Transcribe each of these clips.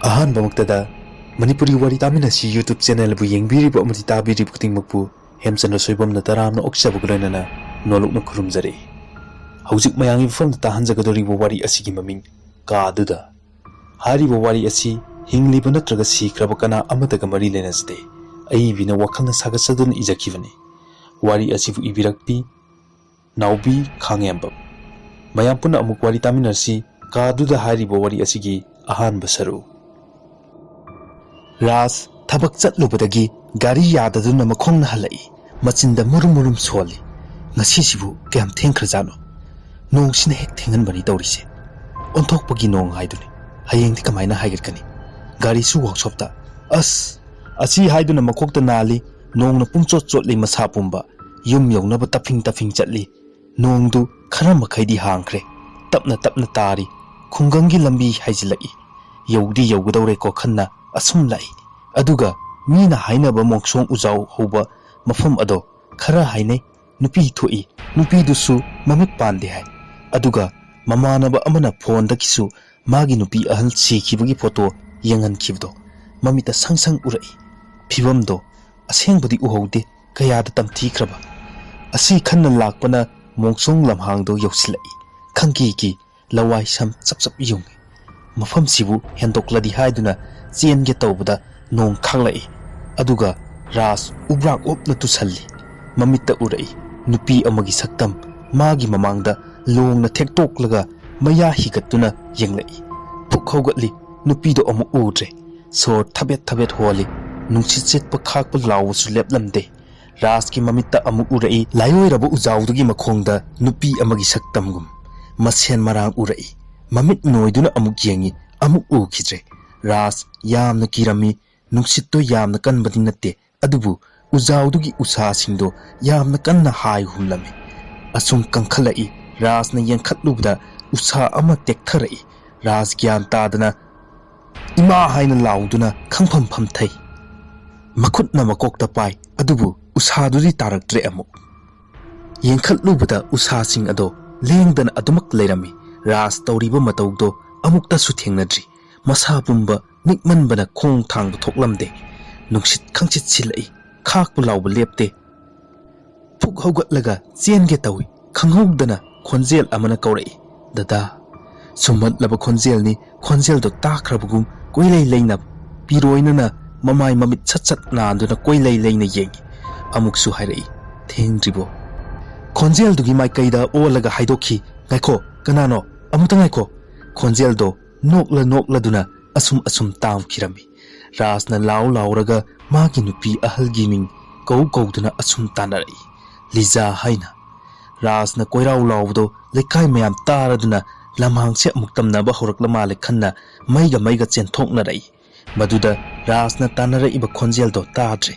Ahan Bamaktada, Manipuri Wari Taminasi YouTube channel bu yengbiri bu amati tabiri buting makpu Hemchandra Soibam na taram na oksabu gulana nolok na kurumzare. Haujik mayangi fam ta hanjagadori bu wari asigi maming Kaa-duda. Hari bu wari asi hingli bu natraga sikraba kana amataga mari lenasde. Ai bina wakal na sagasadun ijakivani. Wari asi bu ibirakpi Naobi Khangembam. Mayampuna amuk wari taminasi Kaa-duda hari bu wari asigi ahan basaru. Ras tabak chatlubadagi gari yadaduna makhongna halai machinda murum soli ngasisibu kyam thengkhrajano nong sina hek thengan bani tawrise onthokpagi nong haiduni hayengdi kamaina haigirkani gari su workshop ta asi haiduna makhokta nali nong na pungchot chotlei masa pumba yum yognaba tafing chatli nong du khara makhaidi hangkhre tapna tari khungangi lambi haijilai yogdi yogadawre ko khanna asum lai aduga mina hainaba mongsong ujau hoba mafam ado khara hainai nupi thoi nupi dusu mamit pande hai aduga mamanaba amana phone da kisu magi nupi ahal sikhibagi photo yangan khibdo mamita sangsang urai phibam do asengbadi uhaude kaya da tamthi khraba asi khanna lakpana mongsong lamhang do yausilai khangki ki lawai sam chap yung mafam sibu hendokladi haiduna chen ge tawbada nong khanglai aduga ras ubrak opna tusalli mamitta urai nupi amagi saktam magi mamangda longna thektoklaga maya higatuna yenglai pukhaugatli nupi do amu udre so thabet holi nungchit pakhak pa lawsu leplamde ras ki mamitta amu urai layoi rabu uzawdugi makhongda nupi amagi saktamgum masen marang urai mamit noiduna amu yengi amu ukhidre ras yamna kirami nungsitto yamna kanbadi natte adubu uzawdugi usa singdo yamna kanna hai humlami asum kankhalai ras na yankhatlubda usa ama tektharai ras gyan tadana ima haina lauduna khangpham phamthai makhutna makokta pai adubu usa duri taraktre amu yankhatlubda usa sing ado lengdana adumak leirami ras tawriba matawdo amukta su thengnadri masa pumba nikman bana khong thang thoklamde nungsit khangchit silai khak pulawba lepte phuk hogatlaga chenge tawi khanghogdana khonjel amana kaurai dada sumat laba khonjel ni khonjel do takrabugum koilei leina piroinana mamai mamit chat na koilei leina yengi amuksu hairai thengribo khonjel dugi mai kaida olaga haidokhi ngaikho kanano amuta ngaikho khonjel do nokla duna asum taw khirami rasna lauraga magi nupi ahal giming kau duna asum tanarai liza haina rasna koirau lawdo lekai mayam taraduna lamhang se muktamna ba horakla male khanna maiga chen thokna rai maduda rasna tanara iba khonjel do tadre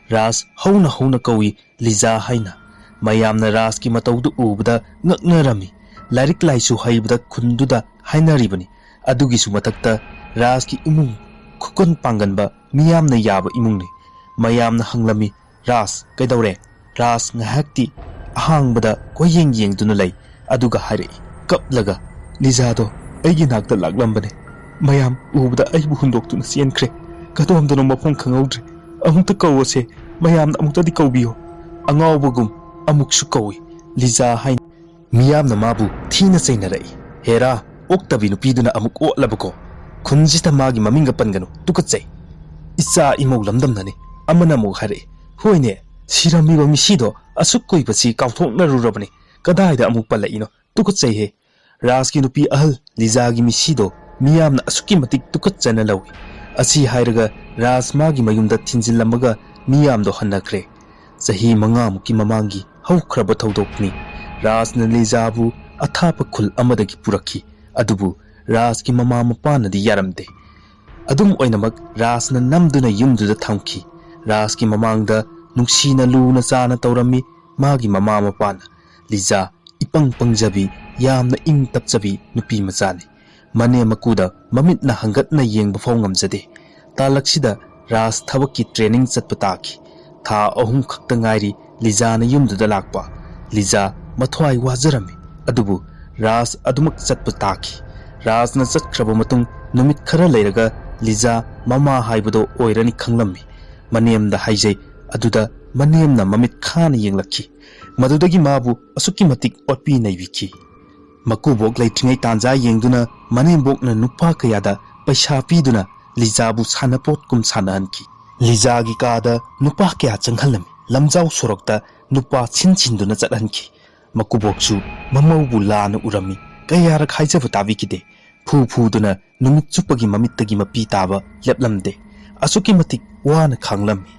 ras hauna kawi liza haina mayamna ras ki matawdu ubda ngaknarami larik laisu haibda khunduda hainaribani adugi su matakta ras ki imung khukon panganba miyamna yaba imungni mayamna hanglami ras kaidawre ras ngahakti ahangbada koyeng duna lay aduga hare kaplaga lizado aigi nakta laglambane mayam ubda aibu hundoktuna sienkre kadomdano mapong khangawdre amukta kawase mayamna amukta di kawbiyo angawbagum amuksu kawi liza hain miyamna mabu thina chainarai hera oktabi nupiduna amuk olabako khunjita magi maminga pangano tukatsai icha imau lamdamnani amana mo hare hoine sirami ba misido asukoi basi kawthokna rurabani kadaida amuk palaino tukatsai he raski nupi ahal lizagi misido miyamna asuki matik tukatsana lawi asi hairaga ras magi mayumda thinjilamaga miyamdo hanakre sahi manga muki mamangi haukraba thaudokni rasna lizabu athapa khul amadagi purakhi adubu ras ki mama mapana di yaramde adum oinamak ras na namduna yumduda thamki ras ki mamangda nuksina luna chana tawrami magi mama mapana liza ipang pangjabi yamna ing tapjabi nupi machani mane makuda mamit na hangat na yengba faw ngamjade talaksida ras thabaki training chatpataki tha ahum khakta ngairi liza na yumduda lakpa liza mathwai wajarami adubu ras adumak chatpataki rasna chakhraba matung numit khara leiraga Liza mama haibado oirani khanglammi manemda haijai aduda manemna mamit khana yenglakhi madudagi mabu asuki matik otpi naibiki makubok leitringai tanja yengduna manembokna nupa kayada paisa piduna Lizabu sanapot kum sanahanki Liza gi kada nupa kya changhalami lamjau sorokta nupa chin-chinduna chathanki makuboksu mamaubu lana urami kayarak haijaba tabikide fu-fu-duna numit chupagi mamittagi mapi taba leplamde asuki matik wana khanglami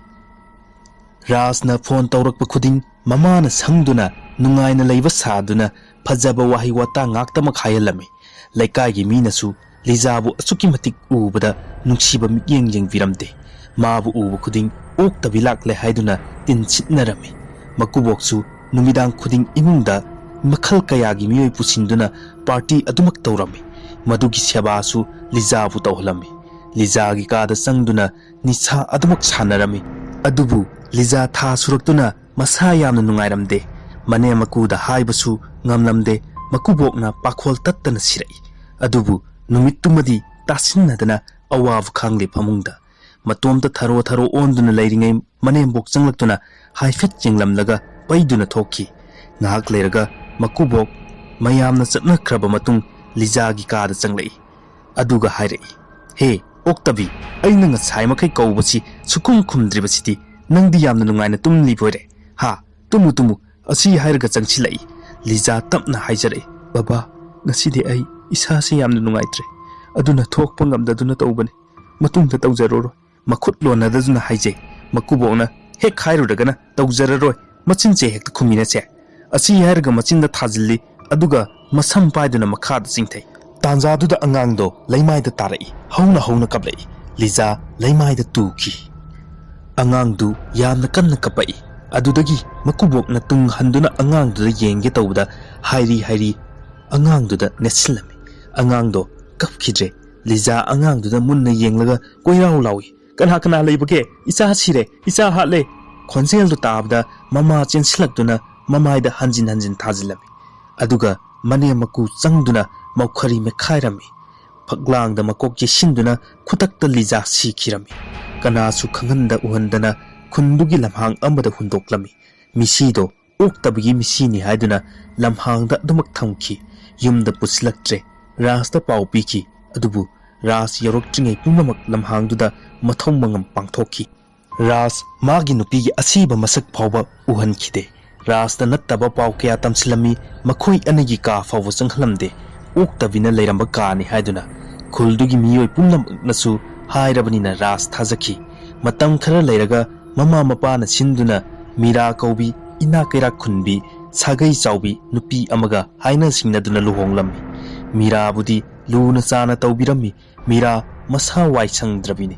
Rasna phone tawrakpa khuding mamana sangduna nungaina leiba saduna phajaba wahi wata ngaktamak hayalami laikagi minasu Lizabu asuki matik ubada nungsiba mikyeng viramde mabu ubu khuding oktabi lakle haiduna tin chitnarami makuboksu numidang khuding imungda makhal kayagi miyoi pusinduna party adumak tawrami madugi sebasu Lizabu tawhlami Lizagi kada sangduna nisa adumak sanarami adubu Liza tha suraktuna masa yamna nungairamde mane makuda haibasu ngamlamde makubokna pakhol tattana sirai adubu numittumadi tasinnadana awavu khangli phamungda matomta tharo onduna leiringai manembok changlaktuna haifet jinglamlaga paiduna thokki ngahak leiraga makubok mayamna chatnakraba matung Lizagi kada changlai aduga hairai he oktabi aina ngasai makai kaubasi sukum khumdribasiti nangdi yamna nungaina tumli boire ha tumu asi hairaga changchilai Liza tapna haijarai baba ngasidi ai isase yamna nungaitre aduna thokpa ngamdaduna tawbani matungda tawjaroro makhut lonadazuna haijai makubona hek hairudagana tawjararoi machinche hekta khumina che asi hairaga machinda thajilli aduga masam paiduna makhada chingthai tanjaduda angangdo leimaida tarai hauna kablai Liza leimaida tuki angangdu yamna kanna kapai adudagi makubokna tung handuna angangduda yenge tawda hairi angangduda nesilami angangdo kapkhidre Liza angangduda munna yenglaga koirau lawi kana leibage isa sire isa hatle khonjel du tabda mama chensilakduna mamaida hanjin thajilami aduga mane maku changduna maukhari me khairami phaglangda makok jesinduna khutakta Liza sikhirami kanasu khanganda uhandana khundugi lamhang amada hundoklami misido oktabigi misini haiduna lamhangda dumak thamki yumda puslaktre rasta pau piki adubu ras yoroktingai pumamak lamhangduda mathong mangam pangthokki ras magi nupigi asiba masak phawba uhankhide rasta nattaba pau kya tamsilami makhoi anigi ka phawwa changhalamde oktabina leiramba kani haiduna khuldugi miyoi pumnam nasu hairabanina ras thajaki matam khara leiraga mama mapana sinduna mira kaubi ina kaira khunbi sagai chaubi nupi amaga haina singnaduna luhonglammi mira budi luna chana tawbirami mira masa wai sangdrabini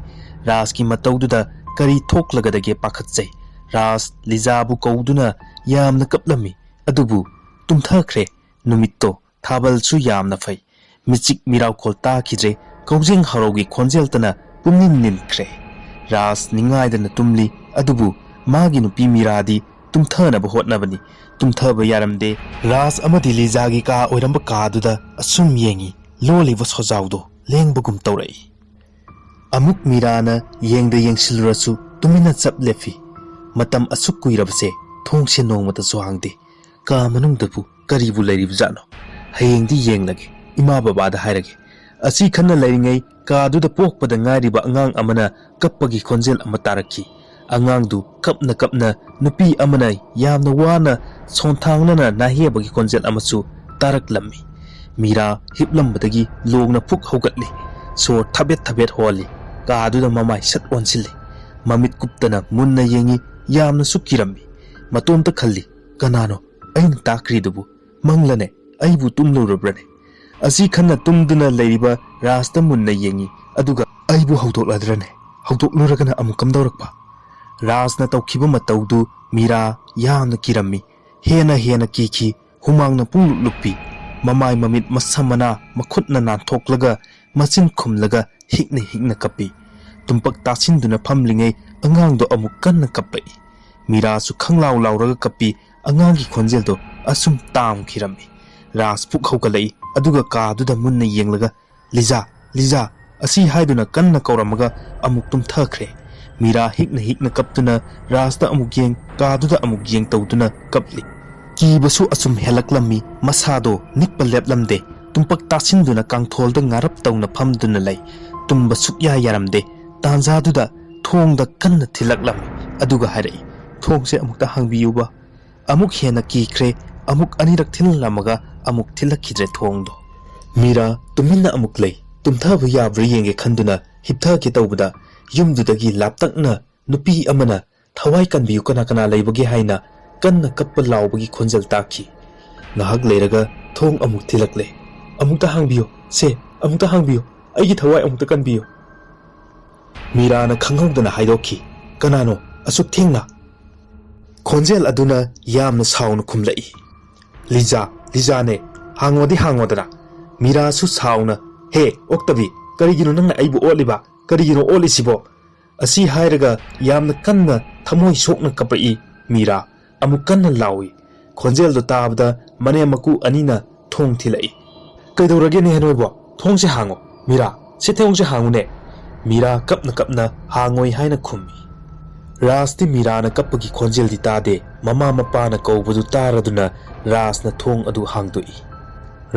ras ki matawduda kari thoklagadage pakhatchai ras Lizabu kauduna yamna kaplami adubu tumthakre numitto thabalchu yamna phai michik mirau kholta khidre kaujeng harogi khonjeltana pumnin ninkre ras ningaidana tumli adubu magi nupi miradi tumthana hotnabani tumthaba yaramde ras amadi Lizagi ka oiramba Kaa-duda asum yengi loliba sojawdo lengbagum tawrai amuk mirana yengda yengsilurasu tumina chap lefi matam asuk kuirabase thongse nongmata sohangde ka manungdabu karibu leiribjano hayengdi yenglage ima babada hairage asi khanna leiringai Kaa-duda pokpada ngairiba angang amana kappagi khonjel ama tarakki angangdu kapna nupi amana yamna wana sonthangnana nahebagi khonjel amasu taraklammi mira hiplambadagi logna phuk hogatli so thabet holi Kaa-duda mamai sat onsilli mamit kuptana munna yengi yamna sukirammi matomta khalli kanano aina takridubu manglane aibu tumlurabrane asi khanna tumduna leiriba rasta munna yengi aduga aibu hawdokladrane hawdokluragana amukam dawrakpa rasna tawkhiba matawdu mira yamna kirammi hena kiki humangna pungluppi mamai mamit masamana makhutna nanthokhlaga machin khumlaga hikna kapi tumpak tasinduna phamlingai angangdo amuk kanna kapai mira su khanglaw lawraga kapi angangi khonjeldo asum tam khirammi ras puk hawgalai aduga Kaa-duda munna yenglaga Liza ꯑꯁꯤ ꯍꯥꯏꯗꯨꯅ ꯀꯟꯅ ꯀꯧꯔꯝꯃꯒ ꯑꯃꯨꯛ ꯇꯨꯝꯊꯈ꯭ꯔꯦ ꯃꯤꯔꯥ ꯍꯤꯛꯅ ꯀꯞꯇꯨꯅ ꯔꯥꯖꯇ ꯑꯃꯨꯛ ꯌꯦꯡ ꯀꯥꯗꯨꯗ ꯑꯃꯨꯛ ꯌꯦꯡ ꯇꯧꯗꯨꯅ ꯀꯞꯂꯤ ꯀꯤꯕꯁꯨ ꯑꯁꯨꯝ ꯍꯦꯜꯂꯛꯂꯝꯃꯤ ꯃꯁꯥꯗꯣ ꯅꯤꯛꯄ ꯂꯦꯞꯂꯝꯗꯦ ꯇꯨꯝꯄꯛ ꯇꯥꯁꯤꯟꯗꯨꯅ ꯀꯥꯡꯊꯣꯜꯗ ꯉꯥꯔꯞ ꯇꯧꯅ ꯐꯝꯗꯨꯅ ꯂꯩ ꯇꯨꯝꯕ ꯁꯨꯛꯌꯥ ꯌꯥꯔꯝꯗꯦ ꯇꯥꯟꯖꯥꯗꯨꯗ ꯊꯣꯡꯗ ꯀꯟꯅ ꯊꯤꯜꯂꯛꯂꯝꯃꯤ ꯑꯗꯨꯒ ꯍꯥꯏꯔꯛꯏ ꯊꯣꯡꯁꯦ ꯑꯃꯨꯛꯇ ꯍꯥꯡꯕꯤꯌꯨꯕ ꯑꯃꯨꯛ ꯍꯦꯟꯅ ꯀꯤꯈ꯭ꯔꯦ ꯑꯃꯨꯛ ꯑꯅꯤꯔꯛ ꯊꯤꯜꯂꯝꯃꯒ ꯑꯃꯨꯛ ꯊꯤꯜꯂꯛꯈꯤꯗ꯭ꯔꯦ ꯊꯣꯡꯗꯣ ꯃꯤꯔꯥ ꯇꯨꯃꯤꯟꯅ ꯑꯃꯨꯛ ꯂꯩ ꯇꯨꯝꯊꯕ ꯌꯥꯕ꯭ꯔꯥ ꯌꯦꯡꯒꯦ ꯈꯟꯗꯨꯅ ꯍꯤꯞꯊꯒꯦ ꯇꯧꯕꯗ ꯌꯨꯝꯗꯨꯗꯒꯤ ꯂꯥꯞꯇꯛꯅ ꯅꯨꯄꯤ ꯑꯃꯅ ꯊꯋꯥꯏ ꯀꯟꯕꯤꯌꯨ ꯀꯅꯥ ꯀꯅꯥ ꯂꯩꯕꯒꯦ ꯍꯥꯏꯅ ꯀꯟꯅ ꯀꯞꯄ ꯂꯥꯎꯕꯒꯤ ꯈꯣꯟꯖꯦꯜ ꯇꯥꯈꯤ ꯉꯥꯏꯍꯥꯛ ꯂꯩꯔꯒ ꯊꯣꯡ ꯑꯃꯨꯛ ꯊꯤꯜꯂꯛꯂꯦ ꯑꯃꯨꯛꯇ ꯍꯥꯡꯕꯤꯌꯨ ꯁꯦ ꯑꯃꯨꯛꯇ ꯍꯥꯡꯕꯤꯌꯨ ꯑꯩꯒꯤ ꯊꯋꯥꯏ ꯑꯃꯨꯛꯇ ꯀꯟꯕꯤꯌꯨ ꯃꯤꯔꯥꯅ ꯈꯪꯍꯧꯗꯅ ꯍꯥꯏꯗꯣꯛꯈꯤ ꯀꯅꯥꯅꯣ ꯑꯁꯨꯛ ꯊꯦꯡꯅ ꯈꯣꯟꯖꯦꯜ ꯑꯗꯨꯅ ꯌꯥꯝꯅ ꯁꯥꯎꯅ ꯈꯨꯝꯂꯛꯏ ꯂꯤꯖꯥꯅꯦ ꯍꯥꯡꯉꯣꯗꯤ ꯍꯥꯡꯉꯣꯗꯅ ꯃꯤꯔꯥꯁꯨ ꯁꯥꯎꯅ ꯍꯦ ꯑꯣꯛꯇꯕꯤ ꯀꯔꯤꯒꯤꯅꯣ ꯅꯪꯅ ꯑꯩꯕꯨ ꯑꯣꯠꯂꯤꯕ ꯀꯔꯤꯒꯤꯅꯣ ꯑꯣꯠꯂꯤꯁꯤꯕꯣ ꯑꯁꯤ ꯍꯥꯏꯔꯒ ꯌꯥꯝꯅ ꯀꯟꯅ ꯊꯃꯣꯏ ꯁꯣꯛꯅ ꯀꯞꯄꯛꯏ ꯃꯤꯔꯥ ꯑꯃꯨꯛ ꯀꯟꯅ ꯂꯥꯎꯏ ꯈꯣꯟꯖꯦꯜꯗꯨ ꯇꯥꯕꯗ ꯃꯅꯦꯝ ꯃꯀꯨ ꯑꯅꯤꯅ ꯊꯣꯡ ꯊꯤꯜꯂꯛꯏ ꯀꯩꯗꯧꯔꯒꯦꯅꯦ ꯅꯣꯏꯕꯣ ꯊꯣꯡꯁꯦ ꯍꯥꯡꯉꯣ ꯃꯤꯔꯥ ꯁꯤ ꯊꯣꯡꯁꯦ ꯍꯥꯡꯉꯨꯅꯦ ꯃꯤꯔꯥ ꯀꯞꯅ ꯍꯥꯡꯉꯣꯏ ꯍꯥꯏꯅ ꯈꯨꯝꯃꯤ ꯔꯥꯖꯇꯤ ꯃꯤꯔꯥꯅ ꯀꯞꯄꯒꯤ ꯈꯣꯟꯖꯦꯜꯗꯤ ꯇꯥꯗꯦ ꯃꯃꯥ ꯃꯄꯥꯅ ꯀꯧꯕꯗꯨ ꯇꯥꯔꯗꯨꯅ ꯔꯥꯖꯅ ꯊꯣꯡ ꯑꯗꯨ ꯍꯥꯡꯗꯣꯛꯏ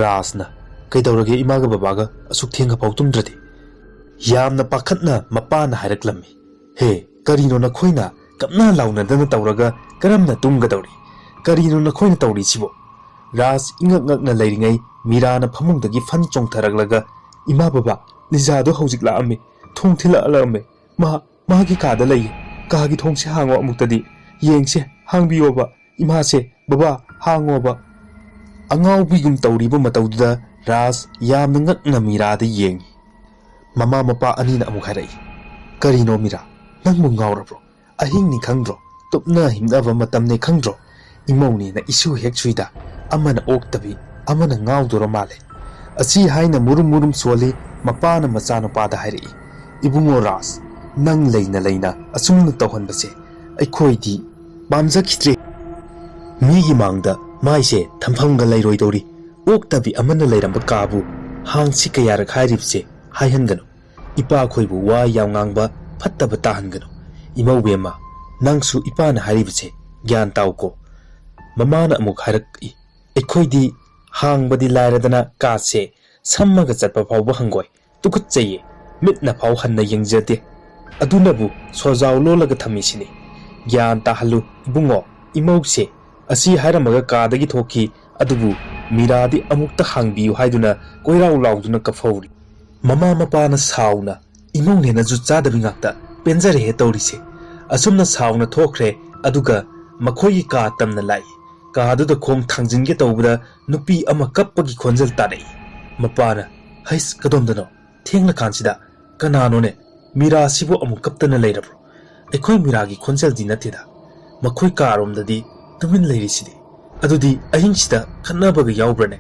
ꯔꯥꯖꯅ ꯀꯩꯗꯧꯔꯒꯦ ꯏꯃꯥꯒ ꯕꯕꯥꯒ ꯑꯁꯨꯛ ꯊꯦꯡꯉꯐꯥꯎ ꯇꯨꯝꯗ꯭ꯔꯗꯤ ꯌꯥꯝꯅ ꯄꯥꯈꯠꯅ ꯃꯄꯥꯅ ꯍꯥꯏꯔꯛꯂꯝꯃꯤ ꯍꯦ ꯀꯔꯤꯅꯣ ꯅꯈꯣꯏꯅ ꯀꯞꯅ ꯂꯥꯎꯅꯗꯅ ꯇꯧꯔꯒ ꯀꯔꯝꯅ ꯇꯨꯝꯒꯗꯧꯔꯤ ꯀꯔꯤꯅꯣ ꯅꯈꯣꯏꯅ ꯇꯧꯔꯤꯁꯤꯕꯣ ꯔꯥꯖ ꯏꯉꯛ ꯉꯛꯅ ꯂꯩꯔꯤꯉꯩ ꯃꯤꯔꯥꯅ ꯐꯃꯨꯡꯗꯒꯤ ꯐꯟ ꯆꯣꯡꯊꯔꯛꯂꯒ ꯏꯃꯥ ꯕꯕꯥ ꯂꯤꯖꯥꯗꯣ ꯍꯧꯖꯤꯛ ꯂꯥꯛꯑꯝꯃꯤ ꯊꯣꯡ ꯊꯤꯜꯂꯛꯂꯝꯃꯦ ꯃꯥꯒꯤ ꯀꯥꯗ ꯂꯩꯌꯦ ꯀꯥꯒꯤ ꯊꯣꯡꯁꯦ ꯍꯥꯡꯉꯣ ꯑꯃꯨꯛꯇꯗꯤ ꯌꯦꯡꯁꯦ ꯍꯥꯡꯕꯤꯌꯣꯕ ꯏꯃꯥꯁꯦ ꯕꯕꯥ ꯍꯥꯡꯉꯣꯕ ꯑꯉꯥꯎꯕꯤꯒꯨꯝ ꯇꯧꯔꯤꯕ ꯃꯇꯧꯗꯨꯗ ꯔꯥꯖ ꯌꯥꯝꯅ ꯉꯛꯅ ꯃꯤꯔꯥꯗ ꯌꯦꯡꯉꯤ ꯃꯃꯥ ꯃꯄꯥ ꯑꯅꯤꯅ ꯑꯃꯨꯛ ꯍꯥꯏꯔꯛꯏ ꯀꯔꯤꯅꯣ ꯃꯤꯔꯥ ꯅꯪꯕꯨ ꯉꯥꯎꯔꯕ꯭ꯔꯣ ꯑꯍꯤꯡꯅꯤ ꯈꯪꯗ꯭ꯔꯣ ꯇꯨꯞꯅ ꯍꯤꯞꯅꯕ ꯃꯇꯝꯅꯤ ꯈꯪꯗ꯭ꯔꯣ ꯏꯃꯧꯅꯦꯅ ꯏꯁꯨ ꯍꯦꯛ ꯁꯨꯏꯗ ꯑꯃꯅ ꯑꯣꯛꯇꯕꯤ ꯑꯃꯅ ꯉꯥꯎꯗꯣꯔ ꯃꯥꯜꯂꯦ ꯑꯁꯤ ꯍꯥꯏꯅ ꯃꯨꯔꯨꯝ ꯁꯣꯜꯂꯤ ꯃꯄꯥꯅ ꯃꯆꯥꯅꯨꯄꯥꯗ ꯍꯥꯏꯔꯛꯏ ꯏꯕꯨꯡꯉꯣ ꯔꯥꯖ ꯅꯪ ꯂꯩꯅ ꯑꯁꯨꯝꯅ ꯇꯧꯍꯟꯕꯁꯦ ꯑꯩꯈꯣꯏꯗꯤ ꯄꯥꯝꯖꯈꯤꯗ꯭ꯔꯦ ꯃꯤꯒꯤ ꯃꯥꯡꯗ ꯃꯥꯏꯁꯦ ꯊꯝꯐꯝꯒ ꯂꯩꯔꯣꯏꯗꯧꯔꯤ ꯑꯣꯛꯇꯕꯤ ꯑꯃꯅ ꯂꯩꯔꯝꯕ ꯀꯥꯕꯨ ꯍꯥꯡꯁꯤ ꯀꯌꯥꯔꯛ ꯍꯥꯏꯔꯤꯕꯁꯦ ꯍꯥꯏꯍꯟꯒꯅꯨ ꯏꯄꯥꯈꯣꯏꯕꯨ ꯋꯥ ꯌꯥꯝ ꯉꯥꯡꯕ ꯐꯠꯇꯕ ꯇꯥꯍꯟꯒꯅꯨ ꯏꯃꯧꯕꯦꯝꯃ ꯅꯪꯁꯨ ꯏꯄꯥꯅ ꯍꯥꯏꯔꯤꯕꯁꯦ ꯒ꯭ꯌꯥꯟ ꯇꯥꯎꯀꯣ ꯃꯃꯥꯅ ꯑꯃꯨꯛ ꯍꯥꯏꯔꯛꯏ ꯑꯩꯈꯣꯏꯗꯤ ꯍꯥꯡꯕꯗꯤ ꯂꯥꯏꯔꯗꯅ ꯀꯥꯁꯦ ꯁꯝꯃꯒ ꯆꯠꯄ ꯐꯥꯎꯕ ꯍꯪꯒꯣꯏ ꯇꯨꯀꯠꯆꯩꯌꯦ ꯃꯤꯠꯅ ꯐꯥꯎ ꯍꯟꯅ ꯌꯦꯡꯖꯗꯦ ꯑꯗꯨꯅꯕꯨ ꯁꯣꯖꯥꯎ ꯂꯣꯜꯂꯒ ꯊꯝꯃꯤꯁꯤꯅꯤ ꯒ꯭ꯌꯥꯟ ꯇꯥꯍꯜꯂꯨ ꯏꯕꯨꯡꯉꯣ ꯏꯃꯧꯁꯦ ꯑꯁꯤ ꯍꯥꯏꯔꯝꯃꯒ ꯀꯥꯗꯒꯤ ꯊꯣꯛꯈꯤ ꯑꯗꯨꯕꯨ ꯃꯤꯔꯥꯗꯤ ꯑꯃꯨꯛꯇ ꯍꯥꯡꯕꯤꯌꯨ ꯍꯥꯏꯗꯨꯅ ꯀꯣꯏꯔꯥꯎ ꯂꯥꯎꯗꯨꯅ ꯀꯞꯐꯧꯔꯤ ꯃꯃꯥ ꯃꯄꯥꯅ ꯁꯥꯎꯅ ꯏꯃꯧꯅꯦꯅ ꯖꯨꯠ ꯆꯥꯗꯕꯤ ꯉꯥꯛꯇ ꯄꯦꯟꯖꯔꯦꯍꯦ ꯇꯧꯔꯤꯁꯦ ꯑꯁꯨꯝꯅ ꯁꯥꯎꯅ ꯊꯣꯛꯈ꯭ꯔꯦ ꯑꯗꯨꯒ ꯃꯈꯣꯏꯒꯤ ꯀꯥ ꯇꯝꯅ ꯂꯥꯛꯏ ꯀꯥꯗꯨꯗ ꯈꯣꯡ ꯊꯥꯡꯖꯤꯟꯒꯦ ꯇꯧꯕꯗ ꯅꯨꯄꯤ ꯑꯃ ꯀꯞꯄꯒꯤ ꯈꯣꯟꯖꯦꯜ ꯇꯥꯔꯛꯏ ꯃꯄꯥꯅ ꯍꯩꯁ ꯀꯗꯣꯝꯗꯅꯣ ꯊꯦꯡꯂꯀꯥꯟꯁꯤꯗ ꯀꯅꯥꯅꯣꯅꯦ ꯃꯤꯔꯥꯁꯤꯕꯨ ꯑꯃꯨꯛ ꯀꯞꯇꯅ ꯂꯩꯔꯕ꯭ꯔꯣ ꯑꯩꯈꯣꯏ ꯃꯤꯔꯥꯒꯤ ꯈꯣꯟꯖꯦꯜꯗꯤ ꯅꯠꯇꯦꯗ ꯃꯈꯣꯏ ꯀꯥꯔꯣꯝꯗꯗꯤ ꯇꯨꯃꯤꯟ ꯂꯩꯔꯤꯁꯤꯗꯤ ꯑꯗꯨꯗꯤ ꯑꯍꯤꯡꯁꯤꯗ ꯈꯠꯅꯕꯒ ꯌꯥꯎꯕ꯭ꯔꯅꯦ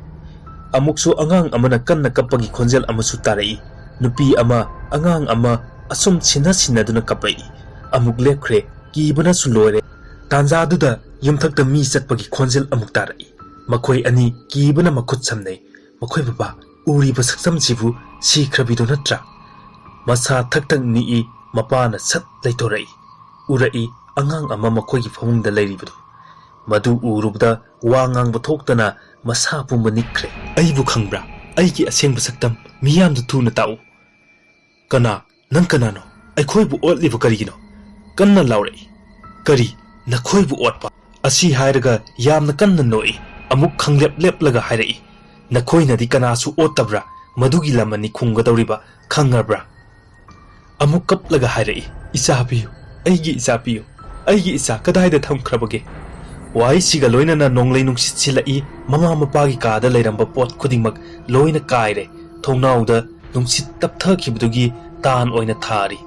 ꯑꯃꯨꯛꯁꯨ ꯑꯉꯥꯡ ꯑꯃꯅ ꯀꯟꯅ ꯀꯞꯄꯒꯤ ꯈꯣꯟꯖꯦꯜ ꯑꯃꯁꯨ ꯇꯥꯔꯛꯏ ꯅꯨꯄꯤ ꯑꯃ ꯑꯉꯥꯡ ꯑꯃ ꯑꯁꯨꯝ ꯁꯤꯟꯅꯗꯨꯅ ꯀꯞꯄꯛꯏ ꯑꯃꯨꯛ ꯂꯦꯞꯈ꯭ꯔꯦ ꯀꯤꯕꯅꯁꯨ ꯂꯣꯏꯔꯦ ꯇꯥꯟꯖꯥꯗꯨꯗ ꯌꯨꯝꯊꯛꯇ ꯃꯤ ꯆꯠꯄꯒꯤ ꯈꯣꯟꯖꯦꯜ ꯑꯃꯨꯛ ꯇꯥꯔꯛꯏ ꯃꯈꯣꯏ ꯑꯅꯤ ꯀꯤꯕꯅ ꯃꯈꯨꯠ ꯁꯝꯅꯩ ꯃꯈꯣꯏ ꯕꯕꯥ ꯎꯔꯤꯕ ꯁꯛꯇꯝꯁꯤꯕꯨ ꯁꯤꯈ꯭ꯔꯕꯤꯗꯣ ꯅꯠꯇ꯭ꯔꯥ ꯃꯁꯥ ꯊꯛ ꯅꯤꯛꯏ ꯃꯄꯥꯅ ꯁꯠ ꯂꯩꯊꯣꯔꯛꯏ ꯎꯔꯛꯏ ꯑꯉꯥꯡ ꯑꯃ ꯃꯈꯣꯏꯒꯤ ꯐꯃꯨꯡꯗ ꯂꯩꯔꯤꯕꯗꯨ ꯃꯗꯨ ꯎꯔꯨꯕꯗ ꯋꯥ ꯉꯥꯡꯕ ꯊꯣꯛꯇꯅ ꯃꯁꯥ ꯄꯨꯝꯕ ꯅꯤꯛꯈ꯭ꯔꯦ ꯑꯩꯕꯨ ꯈꯪꯕ꯭ꯔꯥ ꯑꯩꯒꯤ ꯑꯁꯦꯡꯕ ꯁꯛꯇꯝ ꯃꯤꯌꯥꯝꯗ ꯊꯨꯅ ꯇꯥꯛꯎ ꯅꯪ ꯀꯅꯥꯅꯣ ꯑꯩꯈꯣꯏꯕꯨ ꯑꯣꯠꯂꯤꯕ ꯀꯔꯤꯒꯤꯅꯣ ꯀꯟꯅ ꯂꯥꯎꯔꯛꯏ ꯀꯔꯤ ꯅꯈꯣꯏꯕꯨ ꯑꯣꯠꯄ ꯑꯁꯤ ꯍꯥꯏꯔꯒ ꯌꯥꯝꯅ ꯀꯟꯅ ꯅꯣꯛꯏ ꯑꯃꯨꯛ ꯈꯪꯂꯦꯞꯂꯒ ꯍꯥꯏꯔꯛꯏ ꯅꯈꯣꯏꯅꯗꯤ ꯀꯅꯥꯁꯨ ꯑꯣꯠꯇꯕ꯭ꯔꯥ ꯃꯗꯨꯒꯤ ꯂꯝ ꯑꯅꯤ ꯈꯨꯝꯒꯗꯧꯔꯤꯕ ꯈꯪꯉꯕ꯭ꯔꯥ ꯑꯃꯨꯛ ꯀꯞꯂꯒ ꯍꯥꯏꯔꯛꯏ ꯏꯆꯥ ꯄꯤꯌꯨ ꯑꯩꯒꯤ ꯏꯆꯥ ꯄꯤꯌꯨ ꯑꯩꯒꯤ ꯏꯆꯥ ꯀꯗꯥꯏꯗ ꯊꯝꯈ꯭ꯔꯕꯒꯦ ꯋꯥꯍꯩꯁꯤꯒ ꯂꯣꯏꯅꯅ ꯅꯣꯡꯂꯩ ꯅꯨꯡꯁꯤꯠ ꯁꯤꯜꯂꯛꯏ ꯃꯃꯥ ꯃꯄꯥꯒꯤ ꯀꯥꯗ ꯂꯩꯔꯝꯕ ꯄꯣꯠ ꯈꯨꯗꯤꯡꯃꯛ ꯂꯣꯏꯅ ꯀꯥꯏꯔꯦ ꯊꯣꯡꯅꯥꯎꯗ ꯅꯨꯡꯁꯤꯠ ꯇꯞꯊꯈꯤꯕꯗꯨꯒꯤ ꯇꯥꯟ ꯑꯣꯏꯅ ꯊꯥꯔꯤ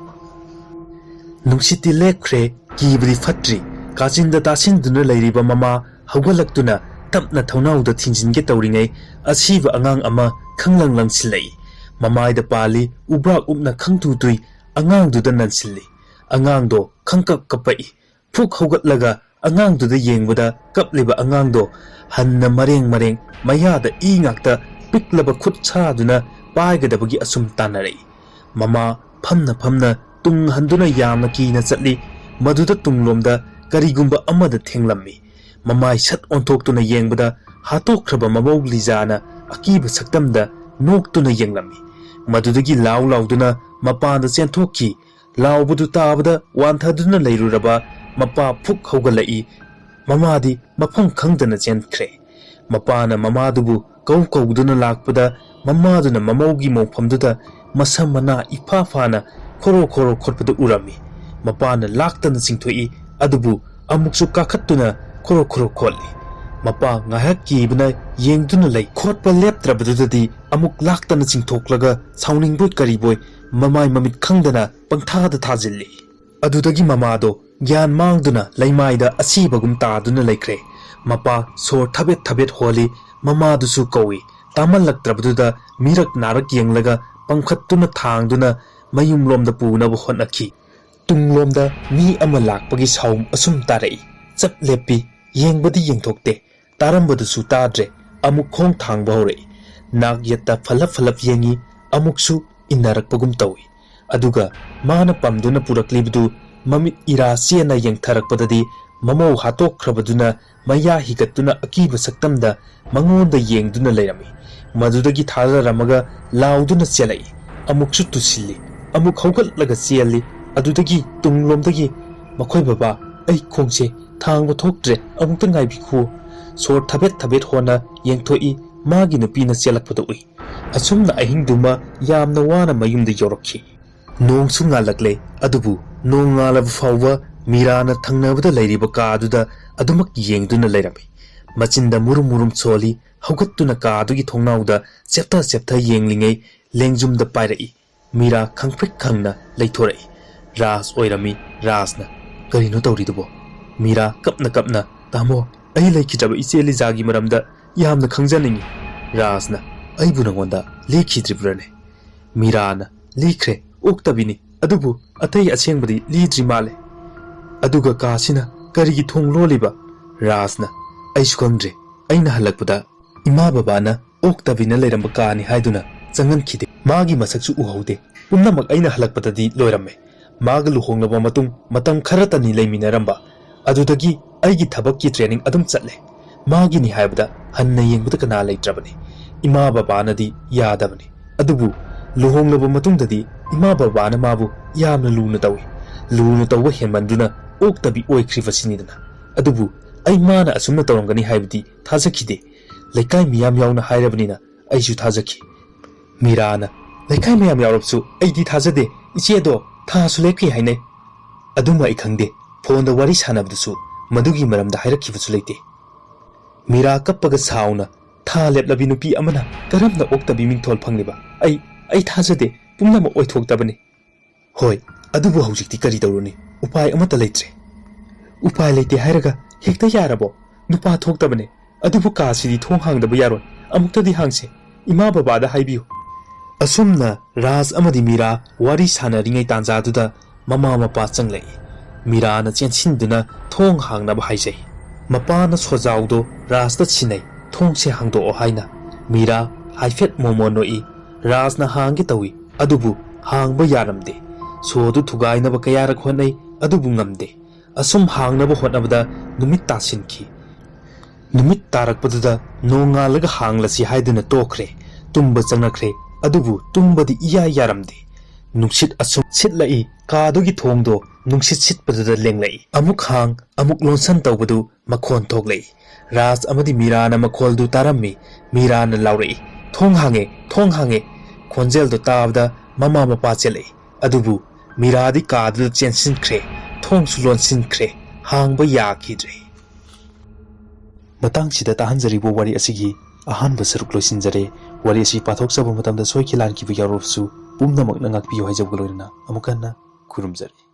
ꯅꯨꯡꯁꯤꯠꯇꯤ ꯂꯦꯞꯈ꯭ꯔꯦ ꯀꯤꯕꯗꯤ ꯐꯠꯇ꯭ꯔꯤ ꯀꯥꯆꯤꯟꯗ ꯇꯥꯁꯤꯟꯗꯨꯅ ꯂꯩꯔꯤꯕ ꯃꯃꯥ ꯍꯧꯒꯠꯂꯛꯇꯨꯅ ꯇꯞꯅ ꯊꯣꯡꯅꯥꯎꯗ ꯊꯤꯡꯖꯤꯟꯒꯦ ꯇꯧꯔꯤꯉꯩ ꯑꯁꯤꯕ ꯑꯉꯥꯡ ꯑꯃ ꯈꯪꯂꯪ ꯂꯪꯁꯤꯜꯂꯛꯏ ꯃꯃꯥꯏꯗ ꯄꯥꯜꯂꯤ ꯎꯕ꯭ꯔꯥꯛ ꯎꯞꯅ ꯈꯪꯇꯨ ꯑꯉꯥꯡꯗꯨꯗ ꯅꯟꯁꯤꯜꯂꯤ ꯑꯉꯥꯡꯗꯣ ꯈꯪꯀꯞ ꯀꯞꯄꯛꯏ ꯐꯨꯛ ꯍꯧꯒꯠꯂꯒ ꯑꯉꯥꯡꯗꯨꯗ ꯌꯦꯡꯕꯗ ꯀꯞꯂꯤꯕ ꯑꯉꯥꯡꯗꯣ ꯍꯟꯅ ꯃꯔꯦꯡ ꯃꯌꯥꯗ ꯏ ꯉꯥꯛꯇ ꯄꯤꯛꯂꯕ ꯈꯨꯠ ꯁꯥꯗꯨꯅ ꯄꯥꯏꯒꯗꯕꯒꯤ ꯑꯁꯨꯝ ꯇꯥꯟꯅꯔꯛꯏ mama famna famna tung handuna yamna kina chatli maduda tunglomda karigumba amada thenglammi mamai sat ontoktuna yengbada hatokhraba mamau lijana akiba saktamda noktuna yenglammi madudagi law lawduna mapanda chenthokki lawbudu tabada wanthaduna leiruraba mapa phuk hogalai mamadi mafam khangdana chenkhre mapana mamadubu kauduna lakpada mamaduna mamaugi mawfamduda masamana ifa fana khoro khotpada urami mapana laktana singthoi adubu amuksu kakhattuna khoro khotli mapa ngahak kibna yengduna lei khotpa leptrabadudadi amuk laktana singthoklaga sauningboy kariboy mamai mamit khangdana pangthada thajilli adudagi mamado gyan mangduna leimaida asibagum taaduna laikre mapa sor thabet holi mamadusu kawi tamalaktrabaduda mirak narak yenglaga pangkhattuna thangduna mayumlomda punaba hotnakhi tunglomda mi ama lakpagi saum asum tarai chap lepi yengbadi yengthokte tarambadusu tadre amuk khong thangba hore nak yatta falap yengi amuksu inarakpagum tawi aduga mana pamduna puraklibdu mamit ira siena yengtharakpadadi mamau hatokhrabaduna maya higattuna akiba saktamda mangonda yengduna leirami madudagi thalaramaga lauduna chelai amuksu tusilli amuk haugatlaga chelli adudagi tunglomdagi makhoi baba ai khongse thangba thoktre amukta ngaibikhu sor thabet hona yengthoi magi nupina chelakpada ui asumna ahingduma yamna wana mayumda yorakhi nong su ngalakle adubu nong ngalaba fawwa mirana thangnabada leiriba Kaa-duda adumak yengduna leirami machinda murum choli haugattuna Kaa-dugi thongnauda chepta yenglingei lengjumda pairai mira khangphrik khangna leithorai ras oirami rasna karino tawridubo mira kapna tamo ai leikhidraba icheli jagi maramda yamna khangjaningi rasna aibu nangonda lekhidribrane mirana lekhre oktabini adubu atai asengbadi lidri male aduga kasina karigi thong loliba rasna aisu khangdre aina halakpada ima babana oktabina leiramba kani haiduna changan khide magi masaksu uhaude pumnamak aina halakpadadi loiramme maga luhonglaba matam kharatani leiminaramba adudagi aigi thabakki training adum chatle magi ni haibada hanna yengbada kana leitrabani ima babanadi yadabani adubu luhonglaba matungdadi ima babana mabu yamna luna tawi henmanduna oktabi oikhrivasinidana adubu ai mana asumna tawrangani haibadi thajakhide laikai miyam yauna hairabanina aisu thajaki mirana laikai miyam yaurapsu aidi thajade ichedo thasu lekhi haine aduma ikhangde phonda wari sanabdusu madugi maramda hairakhibusu leite mira kappaga sauna tha leplabi nupi amana karamna oktabi mingthol phangliba ai thajade pumnama oithoktabani hoi adubu haujikti kari tawruni upai amata leitre upai leite hairaga hekta yarabo nupa thoktabane adubu kasidi thong hangdaba yaron amuktadi hangse ima babada haibiyu asumna ras amadi mira wari sanaringai tanjaduda mama mapa changlei mirana chenchinduna thong hangnaba haijai mapana sojawdo rasda chinai thongse hangdo haina mira haifet momonoi rasna hangi tawi adubu hangba yaramde sodu thugainaba kayarak honai adubu ngamde asum hangnaba hotnabada numit tasinki numit tarakpaduda nongalaga hanglasi haiduna tokre tumba changnakre adubu tumbadi iya yaramde nungsit asum sitlai Kaa-dugi thongdo nungsit sitpaduda lenglai amuk hang amuk lonsan tawbadu makhon thoklei ras amadi mirana makholdu tarammi mirana laurai thong hange khonjeldo tabda mama mapa chelei adubu miradi Kaa-duda chensinkhre thong sulon sinkhre hangba yakhidre matang sida tahanjaribo wari asigi ahanba saruk loisinjare wari asi pathokjaba matamda soikilan kibu yarobsu pumnamak nangakpiyo haijabgaloirna amukanna kurumjari